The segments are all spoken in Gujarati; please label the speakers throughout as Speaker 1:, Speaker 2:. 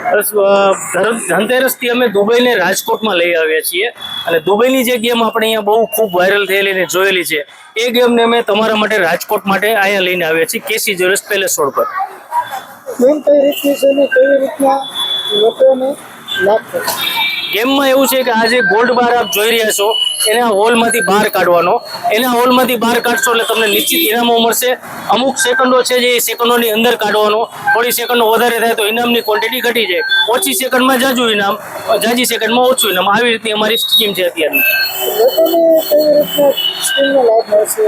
Speaker 1: ધનતેરસથી અમે દુબઈને રાજકોટમાં લઈ આવ્યા છીએ અને દુબઈની જે ગેમ આપણે અહીંયા બહુ ખૂબ વાયરલ થયેલી અને જોયેલી છે એ ગેમને અમે તમારા માટે રાજકોટ માટે અહીંયા લઈને આવ્યા છીએ કેસી જ્વેલર્સ પેલેસ રોડ પર.
Speaker 2: ગેમ કઈ રીતની છે ને કેવી રીતના લોકોને લાભ થશે?
Speaker 1: ગેમમાં એવું છે કે આ જે ગોલ્ડ બાર આપ જોઈ રહ્યા છો એના હોલમાંથી બહાર કાઢવાનો, એના હોલમાંથી બહાર કાઢશો એટલે તમને નિશ્ચિત ઇનામો મળશે. અમુક સેકન્ડો છે જે સેકન્ડોની અંદર કાઢવાનો, થોડી સેકન્ડો વધારે થાય તો ઇનામની ક્વોન્ટિટી ઘટી જાય. ઓછી સેકન્ડમાં જાજુ ઇનામ, જાજી સેકન્ડમાં ઓછું ઇનામ, આવી રીતે અમારી સ્કીમ છે અત્યારની.
Speaker 2: લોકોને કેવી રીતના સ્કીમનો લાભ મળશે?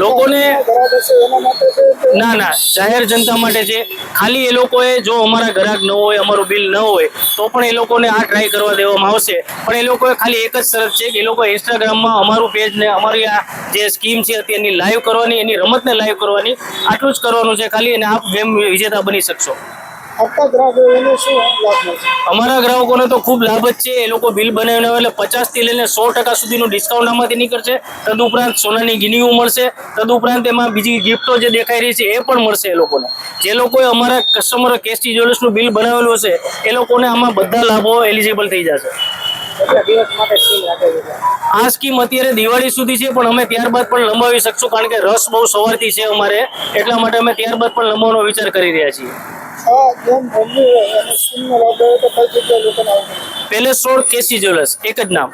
Speaker 1: લોકોને
Speaker 2: ગ્રાહક હશે એના માટે છે કે
Speaker 1: ના ના, જાહેર જનતા માટે છે. ખાલી એ લોકોએ જો અમારા ગ્રાહક ન હોય, અમારું બિલ ન હોય તો પણ એ લોકોને આ ટ્રાય કરવા દેવામાં આવશે. પણ એ લોકોએ ખાલી એક જ શરત છે કે એ લોકો ઇન્સ્ટાગ્રામમાં અમારું પેજ ને અમારી આ જે સ્કીમ છે અત્યારની લાઈવ કરવાની, એની રમતને લાઈવ કરવાની, આટલું જ કરવાનું છે ખાલી, અને આપ ગેમ વિજેતા બની શકશો.
Speaker 2: આપતા ગ્રાહકો એને શું લાભ મળશે?
Speaker 1: અમારા ગ્રાહકોને તો ખૂબ લાભ જ છે. એ લોકો બિલ બનાવીને આવે એટલે 50થી લઈને 100% સુધીનું ડિસ્કાઉન્ટ આમાંથી નીકળશે. તદુપરાંત સોનાની ગિનીઓ મળશે. તદુપરાંત એમાં બીજી ગિફ્ટો જે દેખાઈ રહી છે એ પણ મળશે એ લોકોને. જે લોકોએ અમારા કસ્ટમરો કેસી જ્વેલર્સનું બિલ બનાવેલું હશે એ લોકોને આમાં બધા લાભો એલિજિબલ થઈ જશે.
Speaker 2: કેટલા દિવસ માટે સ્કીમ રાખેલી છે?
Speaker 1: આ સ્કીમ અત્યારે દિવાળી સુધી છે પણ અમે ત્યારબાદ પણ લંબાવી શકશું, કારણ કે રસ બહુ સવારથી છે અમારે, એટલા માટે અમે ત્યારબાદ પણ લંબાવવાનો વિચાર કરી રહ્યા છીએ.
Speaker 2: આ ગેમ રમવી હોય અને સ્કીમનો લાભ હોય તો કઈ જગ્યાએ લોકોને આવવું?
Speaker 1: પેલેસ રોડ કેસી જ્વેલર્સ, એક જ નામ.